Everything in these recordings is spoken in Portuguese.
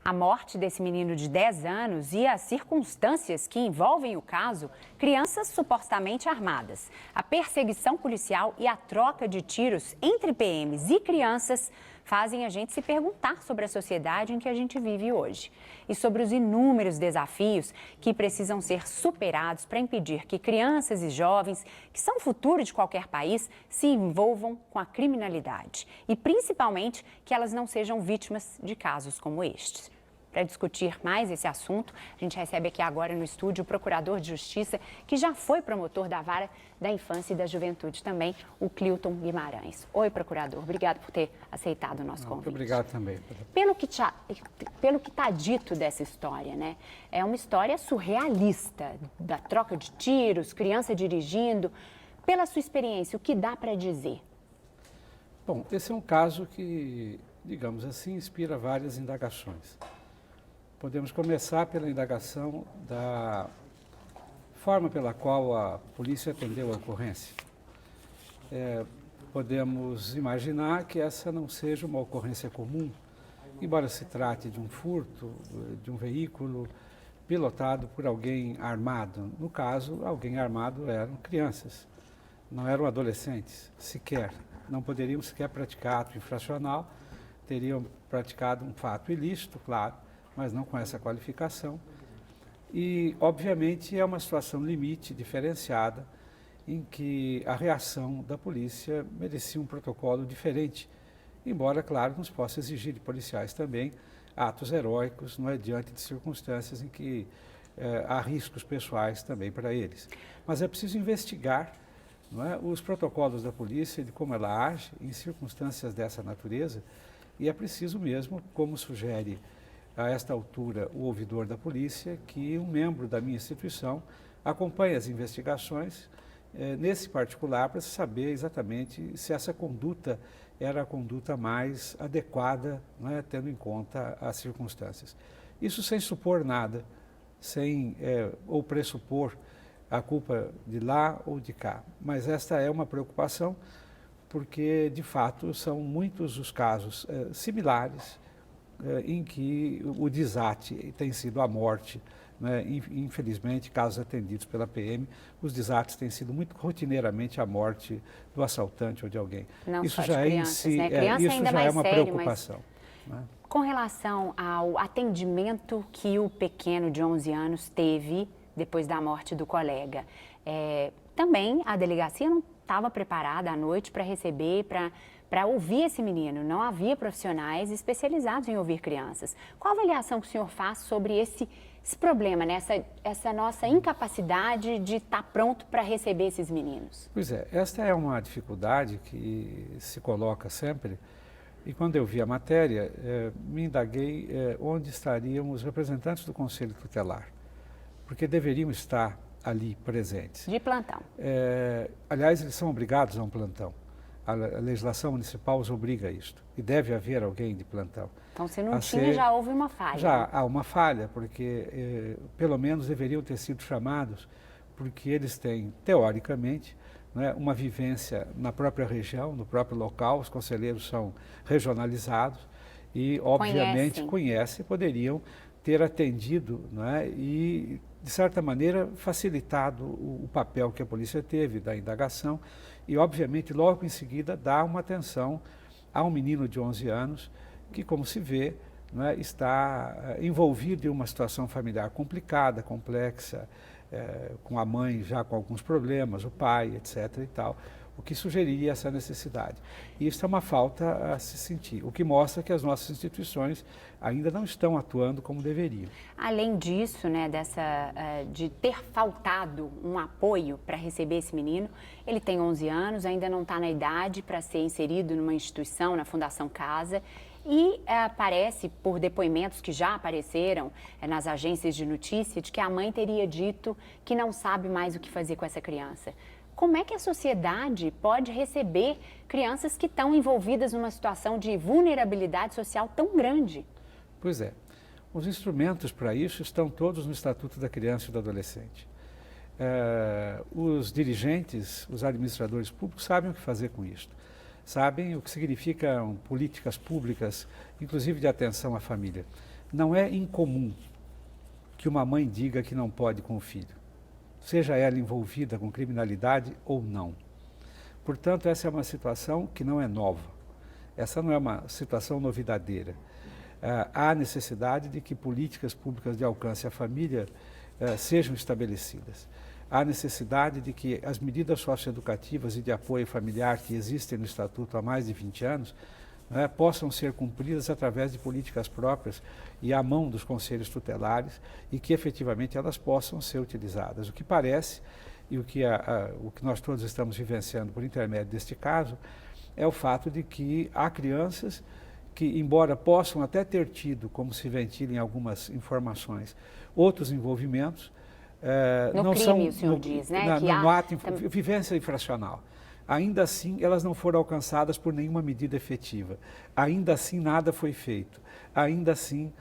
A morte desse menino de 10 anos e as circunstâncias que envolvem o caso, crianças supostamente armadas, a perseguição policial e a troca de tiros entre PMs e crianças fazem a gente se perguntar sobre a sociedade em que a gente vive hoje e sobre os inúmeros desafios que precisam ser superados para impedir que crianças e jovens, que são o futuro de qualquer país, se envolvam com a criminalidade e, principalmente, que elas não sejam vítimas de casos como estes. Para discutir mais esse assunto, a gente recebe aqui agora no estúdio o Procurador de Justiça, que já foi promotor da Vara da Infância e da Juventude também, o Clilton Guimarães. Oi, Procurador, obrigado por ter aceitado o nosso convite. Muito obrigado também. Pelo que está dito dessa história, né? É uma história surrealista, da troca de tiros, criança dirigindo. Pela sua experiência, o que dá para dizer? Bom, esse é um caso que, digamos assim, inspira várias indagações. Podemos começar pela indagação da forma pela qual a polícia atendeu a ocorrência. Podemos imaginar que essa não seja uma ocorrência comum, embora se trate de um furto de um veículo pilotado por alguém armado. No caso, alguém armado eram crianças, não eram adolescentes, sequer. Não poderiam sequer praticar ato infracional, teriam praticado um fato ilícito, claro, mas não com essa qualificação. E, obviamente, é uma situação limite, diferenciada, em que a reação da polícia merecia um protocolo diferente, embora, claro, nos possa exigir de policiais também atos heróicos, não é, diante de circunstâncias em que há riscos pessoais também para eles. Mas é preciso investigar, não é, os protocolos da polícia, de como ela age em circunstâncias dessa natureza, e é preciso mesmo, como sugere a esta altura o ouvidor da polícia, que um membro da minha instituição acompanhe as investigações, nesse particular, para saber exatamente se essa conduta era a conduta mais adequada, não é, tendo em conta as circunstâncias. Isso sem supor nada, sem ou pressupor a culpa de lá ou de cá. Mas esta é uma preocupação, porque, de fato, são muitos os casos similares em que o desate tem sido a morte, né? Infelizmente, casos atendidos pela PM, os desates têm sido muito rotineiramente a morte do assaltante ou de alguém. Não isso só já de crianças, em si, né? Criança isso ainda já mais é uma sério, preocupação. Mas... Né? Com relação ao atendimento que o pequeno de 11 anos teve depois da morte do colega, também a delegacia não estava preparada à noite para receber, para ouvir esse menino. Não havia profissionais especializados em ouvir crianças. Qual a avaliação que o senhor faz sobre esse problema, né? essa nossa incapacidade de estar pronto para receber esses meninos? Pois é, esta é uma dificuldade que se coloca sempre. E quando eu vi a matéria, me indaguei onde estariam os representantes do Conselho Tutelar, porque deveriam estar ali presentes. De plantão. Aliás, eles são obrigados a um plantão. A legislação municipal os obriga a isto. E deve haver alguém de plantão. Então, se não tinha, já houve uma falha. Já há uma falha, porque pelo menos deveriam ter sido chamados, porque eles têm, teoricamente, né, uma vivência na própria região, no próprio local. Os conselheiros são regionalizados e, obviamente, conhecem, poderiam ter atendido, né, e, de certa maneira, facilitado o papel que a polícia teve da indagação e, obviamente, logo em seguida, dar uma atenção a um menino de 11 anos que, como se vê, né, está envolvido em uma situação familiar complicada, complexa, com a mãe já com alguns problemas, o pai, etc. e tal, o que sugeriria essa necessidade. E isso é uma falta a se sentir, o que mostra que as nossas instituições ainda não estão atuando como deveriam. Além disso, né, de ter faltado um apoio para receber esse menino, ele tem 11 anos, ainda não está na idade para ser inserido numa instituição, na Fundação Casa, e parece, por depoimentos que já apareceram nas agências de notícia, de que a mãe teria dito que não sabe mais o que fazer com essa criança. Como é que a sociedade pode receber crianças que estão envolvidas numa situação de vulnerabilidade social tão grande? Pois é. Os instrumentos para isso estão todos no Estatuto da Criança e do Adolescente. Os dirigentes, os administradores públicos sabem o que fazer com isto. Sabem o que significam políticas públicas, inclusive de atenção à família. Não é incomum que uma mãe diga que não pode com o filho, seja ela envolvida com criminalidade ou não. Portanto, essa é uma situação que não é nova. Essa não é uma situação novidadeira. Há necessidade de que políticas públicas de alcance à família sejam estabelecidas. Há necessidade de que as medidas socioeducativas e de apoio familiar que existem no Estatuto há mais de 20 anos possam ser cumpridas através de políticas próprias e à mão dos conselhos tutelares e que efetivamente elas possam ser utilizadas. O que parece, e o que nós todos estamos vivenciando por intermédio deste caso, é o fato de que há crianças que, embora possam até ter tido, como se ventila em algumas informações, outros envolvimentos, não crime, são... o senhor diz, né? No ato, vivência infracional. Ainda assim, elas não foram alcançadas por nenhuma medida efetiva. Ainda assim, nada foi feito. Ainda assim,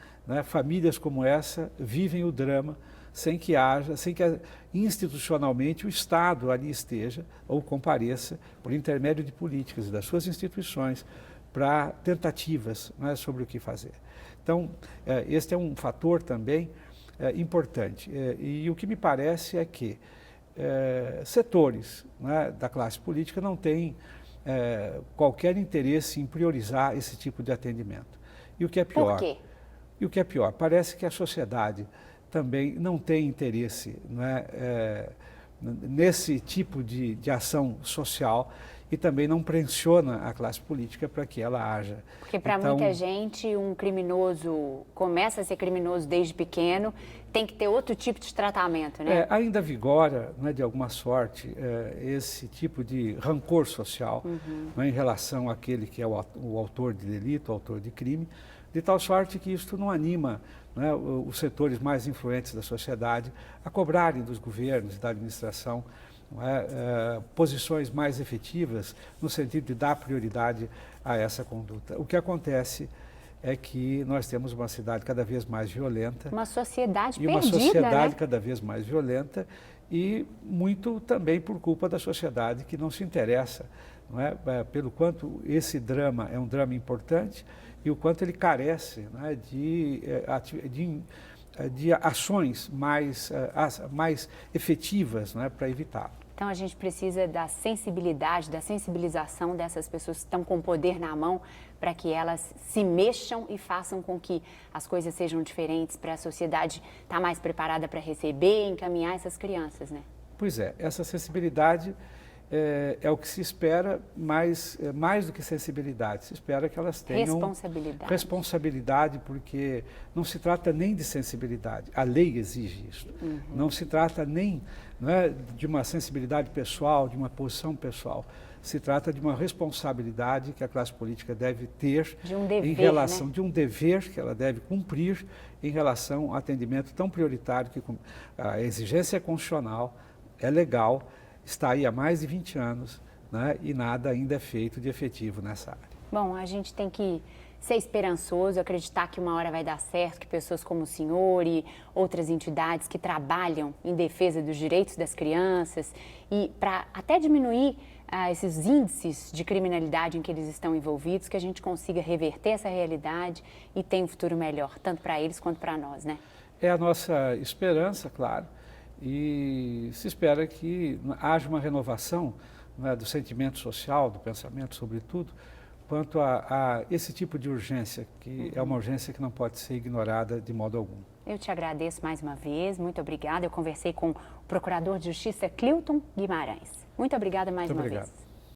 famílias como essa vivem o drama sem que institucionalmente o Estado ali esteja ou compareça por intermédio de políticas e das suas instituições para tentativas sobre o que fazer. Então, este é um fator também importante. E o que me parece é que setores da classe política não têm qualquer interesse em priorizar esse tipo de atendimento. E o que é pior? Por quê? E o que é pior? Parece que a sociedade também não tem interesse nesse tipo de ação social e também não pressiona a classe política para que ela haja. Porque para muita gente, um criminoso começa a ser criminoso desde pequeno, tem que ter outro tipo de tratamento, né? Ainda vigora, de alguma sorte, esse tipo de rancor social em relação àquele que é o autor de delito, o autor de crime, de tal sorte que isto não anima os setores mais influentes da sociedade a cobrarem dos governos e da administração posições mais efetivas no sentido de dar prioridade a essa conduta. O que acontece é que nós temos uma cidade cada vez mais violenta. Uma sociedade perdida, uma sociedade cada vez mais violenta e muito também por culpa da sociedade que não se interessa, pelo quanto esse drama é um drama importante e o quanto ele carece de ações mais efetivas para evitá-lo. Então a gente precisa da sensibilidade, da sensibilização dessas pessoas que estão com o poder na mão para que elas se mexam e façam com que as coisas sejam diferentes para a sociedade estar mais preparada para receber e encaminhar essas crianças, né? Pois é, essa sensibilidade é o que se espera, mais do que sensibilidade, se espera que elas tenham responsabilidade, porque não se trata nem de sensibilidade, a lei exige isso. Não se trata nem de uma sensibilidade pessoal, de uma posição pessoal, se trata de uma responsabilidade que a classe política deve ter em relação de um dever que ela deve cumprir em relação ao atendimento tão prioritário que a exigência constitucional é legal. Está aí há mais de 20 anos e nada ainda é feito de efetivo nessa área. Bom, a gente tem que ser esperançoso, acreditar que uma hora vai dar certo, que pessoas como o senhor e outras entidades que trabalham em defesa dos direitos das crianças e para até diminuir esses índices de criminalidade em que eles estão envolvidos, que a gente consiga reverter essa realidade e ter um futuro melhor, tanto para eles quanto para nós, né? É a nossa esperança, claro. E se espera que haja uma renovação do sentimento social, do pensamento, sobretudo, quanto a esse tipo de urgência, que é uma urgência que não pode ser ignorada de modo algum. Eu te agradeço mais uma vez, muito obrigada. Eu conversei com o Procurador de Justiça, Clilton Guimarães. Muito obrigada mais uma vez.